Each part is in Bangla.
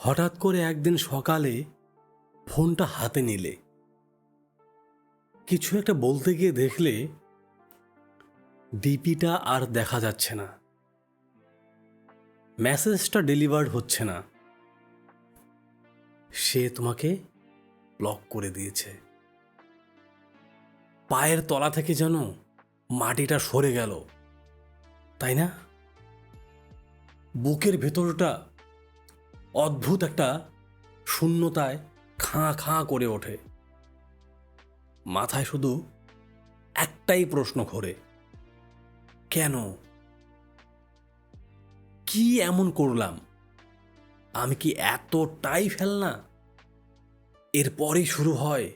হঠাৎ করে একদিন সকালে ফোনটা হাতে নিলে, কিছু একটা বলতে গিয়ে দেখলে ডিপিটা আর দেখা যাচ্ছে না, মেসেজটা ডেলিভার্ড হচ্ছে না। সে তোমাকে ব্লক করে দিয়েছে। পায়ের তলা থেকে যেন মাটিটা সরে গেল, তাই না? বুকের ভেতরটা অদ্ভুত একটা শূন্যতায় খাঁ খাঁ করে ওঠে। মাথায় শুধু একটাই প্রশ্ন ঘোরে, কেন? কি এমন করলাম? আমি কি এতটাই ফেলনা? এরপরেই শুরু হয়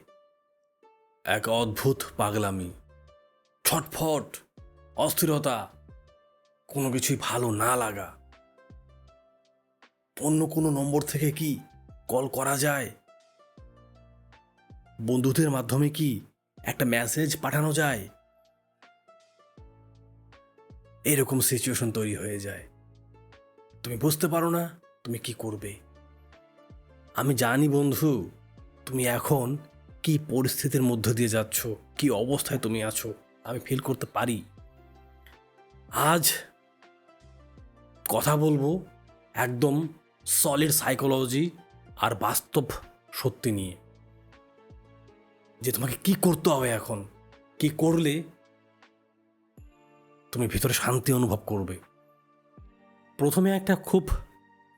এক অদ্ভুত পাগলামি, ছটফট, অস্থিরতা, কোনো কিছুই ভালো না লাগা। অন্য কোনো নম্বর থেকে কি কল করা যায়? বন্ধুদের মাধ্যমে কি একটা মেসেজ পাঠানো যায়? এরকম সিচুয়েশন তৈরি হয়ে যায়। তুমি বুঝতে পারো না তুমি কি করবে। আমি জানি বন্ধু, তুমি এখন কি পরিস্থিতির মধ্য দিয়ে যাচ্ছ, কি অবস্থায় তুমি আছো, আমি ফিল করতে পারি। আজ কথা বলবো একদম সলিড সাইকোলজি আর বাস্তব সত্যি নিয়ে, যে তোমাকে কি করতে হবে এখন, কি করলে তুমি ভিতরে শান্তি অনুভব করবে। প্রথমে একটা খুব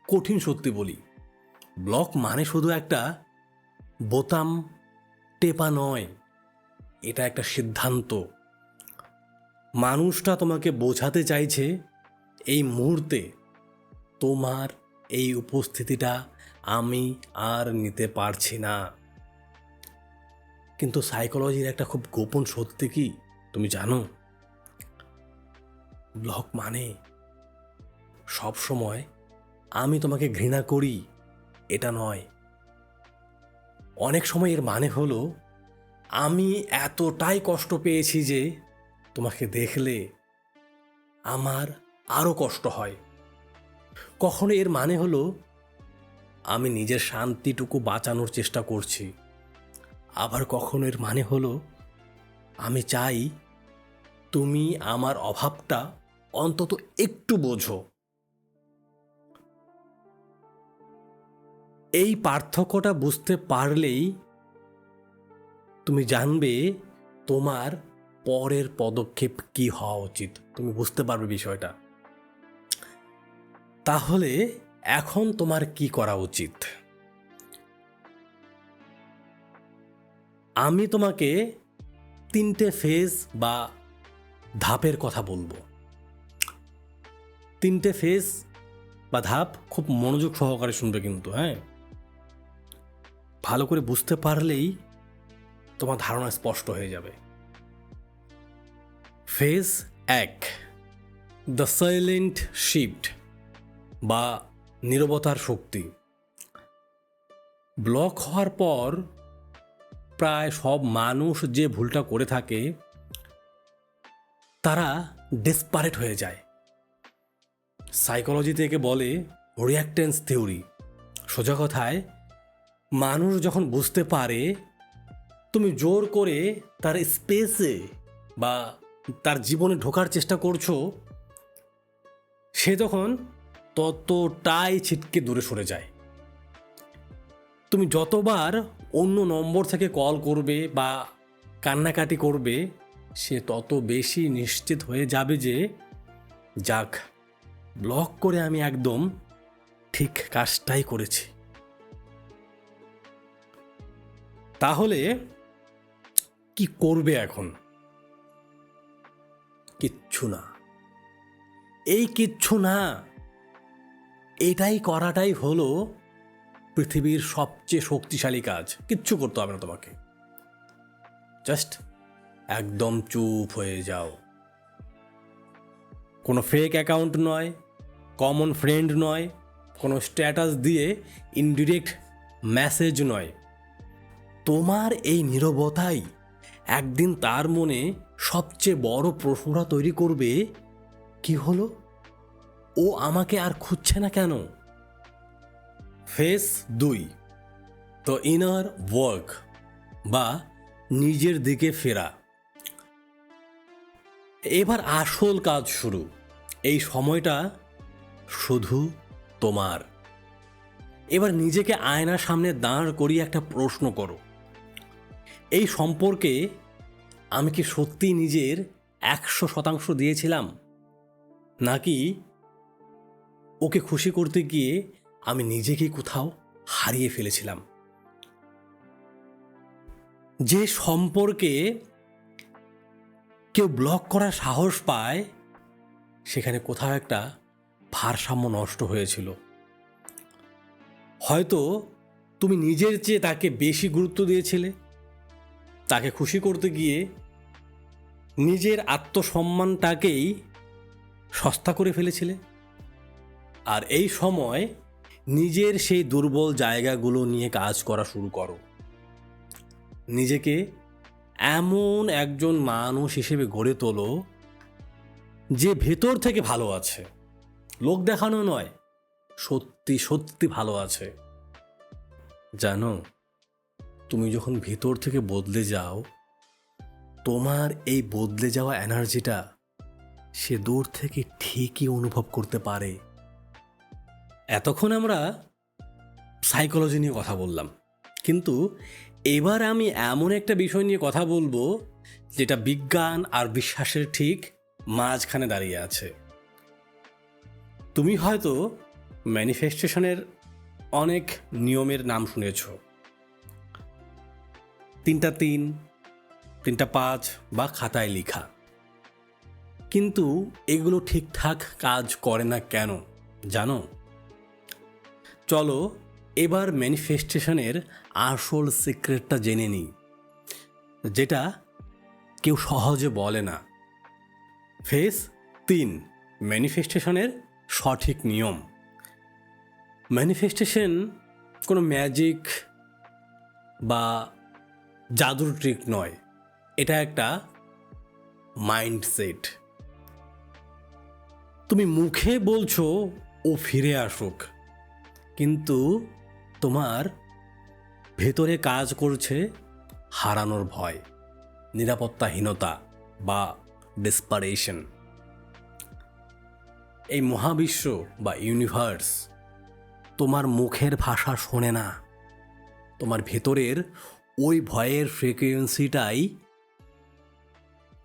কঠিন সত্যি বলি, ব্লক মানে শুধু একটা বোতাম টেপা নয়, এটা একটা সিদ্ধান্ত। মানুষটা তোমাকে বোঝাতে চাইছে এই মুহূর্তে তোমার এই উপস্থিতিটা আমি আর নিতে পারছি না। কিন্তু সাইকোলজির একটা খুব গোপন সত্যি কি তুমি জানো? ব্লক মানে সব সময় আমি তোমাকে ঘৃণা করি এটা নয়। অনেক সময় এর মানে হলো আমি এতটাই কষ্ট পেয়েছি যে তোমাকে দেখলে আমার আরও কষ্ট হয়। কখনো এর মানে হলো আমি নিজের শান্তিটুকু বাঁচানোর চেষ্টা করছি। আবার কখনো এর মানে হলো আমি চাই তুমি আমার অভাবটা অন্তত একটু বোঝো। এই পার্থক্যটা বুঝতে পারলেই তুমি জানবে তোমার পরের পদক্ষেপ কি হওয়া উচিত, তুমি বুঝতে পারবে বিষয়টা। তাহলে এখন তোমার কি করা উচিত? আমি তোমাকে 3টে ফেজ বা ধাপের কথা বলবো। 3টে ফেজ বা ধাপ, খুব মনোযোগ সহকারে শুনবে কিন্তু, হ্যাঁ? ভালো করে বুঝতে পারলেই তোমার ধারণা স্পষ্ট হয়ে যাবে। ফেজ 1, দ্য সাইলেন্ট শিফট বা নীরবতার শক্তি। ব্লক হওয়ার পর প্রায় সব মানুষ যে ভুলটা করে থাকে, তারা ডেসপারেট হয়ে যায়। সাইকোলজি থেকে বলে রিঅ্যাক্টেন্স থিওরি। সোজা কথায়, মানুষ যখন বুঝতে পারে তুমি জোর করে তার স্পেসে বা তার জীবনে ঢোকার চেষ্টা করছো, সে তখন ততটাই ছিটকে দূরে সরে যায়। তুমি যতবার অন্য নম্বর থেকে কল করবে বা কান্নাকাটি করবে, সে তত বেশি নিশ্চিত হয়ে যাবে যে যাক, ব্লক করে আমি একদম ঠিক কাজটাই করেছি। তাহলে কি করবে এখন? কিচ্ছু না। এই কিচ্ছু না, এটাই করাটাই হলো পৃথিবীর সবচেয়ে শক্তিশালী কাজ। কিচ্ছু করতে হবে না তোমাকে, জাস্ট একদম চুপ হয়ে যাও। কোনো ফেক অ্যাকাউন্ট নয়, কমন ফ্রেন্ড নয়, কোনো স্ট্যাটাস দিয়ে ইনডিরেক্ট মেসেজ নয়। তোমার এই নীরবতাই একদিন তার মনে সবচেয়ে বড় প্রশ্নটা তৈরি করবে, কি হলো, ও আমাকে আর খুঁজছে না কেন? ফেজ 2, তো ইনার ওয়ার্ক বা নিজের দিকে ফেরা। এবার আসল কাজ শুরু। এই সময়টা শুধু তোমার। এবার নিজেকে আয়নার সামনে দাঁড় করিয়ে একটা প্রশ্ন করো, এই সম্পর্কে আমি কি সত্যি নিজের 100% দিয়েছিলাম, নাকি ওকে খুশি করতে গিয়ে আমি নিজেকেই কোথাও হারিয়ে ফেলেছিলাম? যে সম্পর্কে কেউ ব্লক করার সাহস পায়, সেখানে কোথাও একটা ভারসাম্য নষ্ট হয়েছিল। হয়তো তুমি নিজের চেয়ে তাকে বেশি গুরুত্ব দিয়েছিলে, তাকে খুশি করতে গিয়ে নিজের আত্মসম্মানটাকেই সস্তা করে ফেলেছিলে। আর এই সময় নিজের সেই দুর্বল জায়গাগুলো নিয়ে কাজ করা শুরু করো। নিজেকে এমন একজন মানুষ হিসেবে গড়ে তোলো যে ভেতর থেকে ভালো আছে, লোক দেখানো নয়, সত্যি সত্যি ভালো আছে। জানো, তুমি যখন ভেতর থেকে বদলে যাও, তোমার এই বদলে যাওয়া এনার্জিটা সে দূর থেকে ঠিকই অনুভব করতে পারে। এতক্ষণ আমরা সাইকোলজি নিয়ে কথা বললাম, কিন্তু এবার আমি এমন একটা বিষয় নিয়ে কথা বলবো যেটা বিজ্ঞান আর বিশ্বাসের ঠিক মাঝখানে দাঁড়িয়ে আছে। তুমি হয়তো ম্যানিফেস্টেশনের অনেক নিয়মের নাম শুনেছ, 3টা 3, 3টা 5 বা খাতায় লেখা, কিন্তু এগুলো ঠিকঠাক কাজ করে না কেন জানো? চলো এবার ম্যানিফেস্টেশনের আসল সিক্রেটটা জেনে নিই, যেটা কেউ সহজে বলে না। ফেজ 3, ম্যানিফেস্টেশনের সঠিক নিয়ম। ম্যানিফেস্টেশন কোনো ম্যাজিক বা জাদুর ট্রিক নয়, এটা একটা মাইন্ডসেট। তুমি মুখে বলছো ও ফিরে আসুক, কিন্তু তোমার ভেতরে কাজ করছে হারানোর ভয়, নিরাপত্তাহীনতা বা ডেসপারেশন। এই মহাবিশ্ব বা ইউনিভার্স তোমার মুখের ভাষা শোনে না, তোমার ভেতরের ওই ভয়ের ফ্রিকোয়েন্সিটাই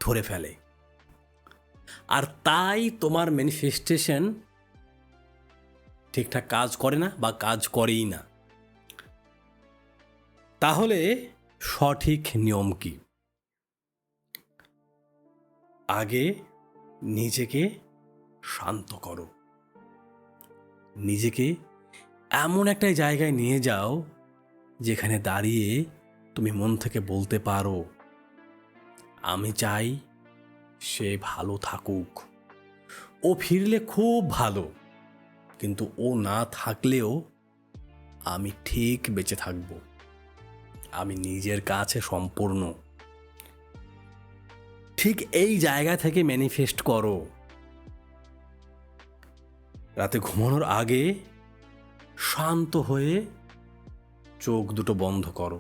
ধরে ফেলে। আর তাই তোমার ম্যানিফেস্টেশন ঠিকঠাক কাজ করে না বা কাজ করেই না। তাহলে সঠিক নিয়ম কি? আগে নিজেকে শান্ত করো। নিজেকে এমন একটা জায়গায় নিয়ে যাও যেখানে দাঁড়িয়ে তুমি মন থেকে বলতে পারো, আমি চাই সে ভালো থাকুক, ও ফিরলে খুব ভালো, কিন্তু ও না থাকলেও আমি ঠিক বেঁচে থাকব, আমি নিজের কাছে সম্পূর্ণ। ঠিক এই জায়গা থেকে ম্যানিফেস্ট করো। রাতে ঘুমানোর আগে শান্ত হয়ে চোখ দুটো বন্ধ করো,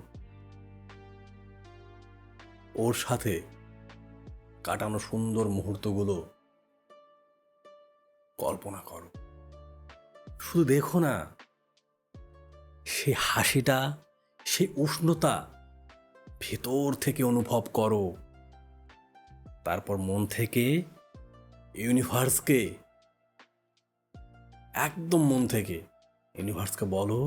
ওর সাথে কাটানো সুন্দর মুহূর্তগুলো কল্পনা করো। শুধু দেখো না, সে হাসিটা, সে উষ্ণতা ভেতর থেকে অনুভব করো। তারপর মন থেকে ইউনিভার্সকে, একদম মন থেকে ইউনিভার্সকে বলো,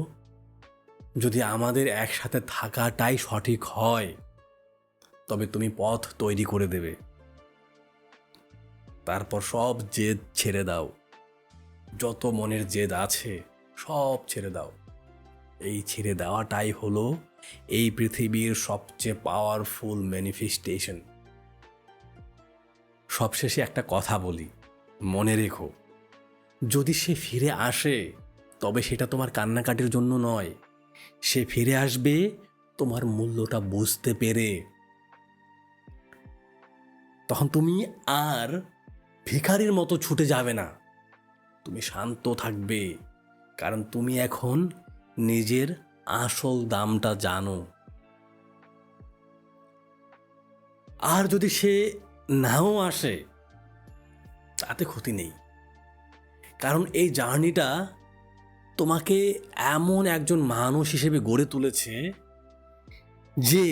যদি আমাদের একসাথে থাকাটাই সঠিক হয় তবে তুমি পথ তৈরি করে দেবে। তারপর সব জেদ ছেড়ে দাও, যত মনের জেদ আছে সব ছেড়ে দাও। এই ছেড়ে দেওয়াটাই হলো এই পৃথিবীর সবচেয়ে পাওয়ারফুল ম্যানিফেস্টেশন। সবশেষে একটা কথা বলি, মনে রেখো, যদি সে ফিরে আসে তবে সেটা তোমার কান্নাকাটির জন্য নয়, সে ফিরে আসবে তোমার মূল্যটা বুঝতে পেরে। তখন তুমি আর ভিখারির মতো ছুটে যাবে না, তুমি শান্ত থাকবে, কারণ তুমি এখন নিজের আসল দামটা জানো। আর যদি সে নাও আসে তাতে ক্ষতি নেই, কারণ এই জার্নিটা তোমাকে এমন একজন মানুষ হিসেবে গড়ে তুলেছে যে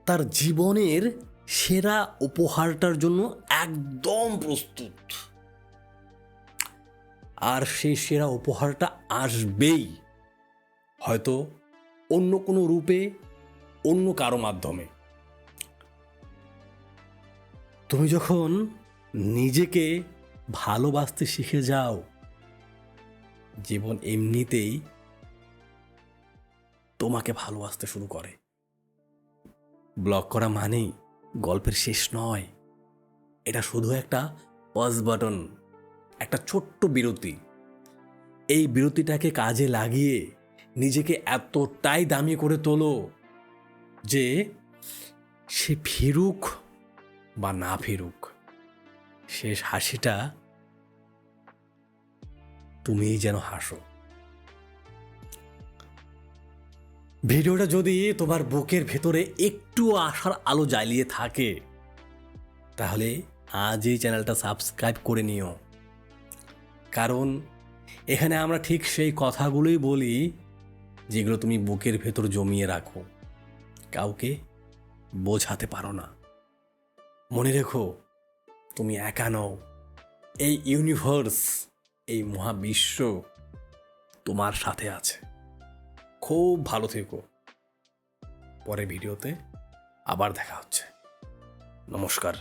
তার জীবনের সেরা উপহারটার জন্য একদম প্রস্তুত। আর সেই সেরা উপহারটা আসবেই, হয়তো অন্য কোনো রূপে, অন্য কারো মাধ্যমে। তুমি যখন নিজেকে ভালোবাসতে শিখে যাও, জীবন এমনিতেই তোমাকে ভালোবাসতে শুরু করে। ব্লগ করা মানেই গল্পের শেষ নয়, এটা শুধু একটা পজ বাটন, একটা ছোট্ট বিরতি। এই বিরতিটাকে কাজে লাগিয়ে নিজেকে এতটাই দামি করে তোলো যে সে ফিরুক বা না ফিরুক, শেষ হাসিটা তুমিই যেন হাসো। ভিডিওটা যদি তোমার বুকের ভেতরে একটু আশার আলো জ্বালিয়ে থাকে, তাহলে আজই চ্যানেলটা সাবস্ক্রাইব করে নিও, কারণ এখানে আমরা ঠিক সেই কথাগুলোই বলি যেগুলো তুমি বুকের ভেতর জমিয়ে রাখো, কাউকে বোঝাতে পারো না। মনে রেখো, তুমি একা নও। এই ইউনিভার্স, এই মহাবিশ্ব তোমার সাথে আছে। খুব ভালো থেকো। পরে ভিডিওতে আবার দেখা হচ্ছে। নমস্কার।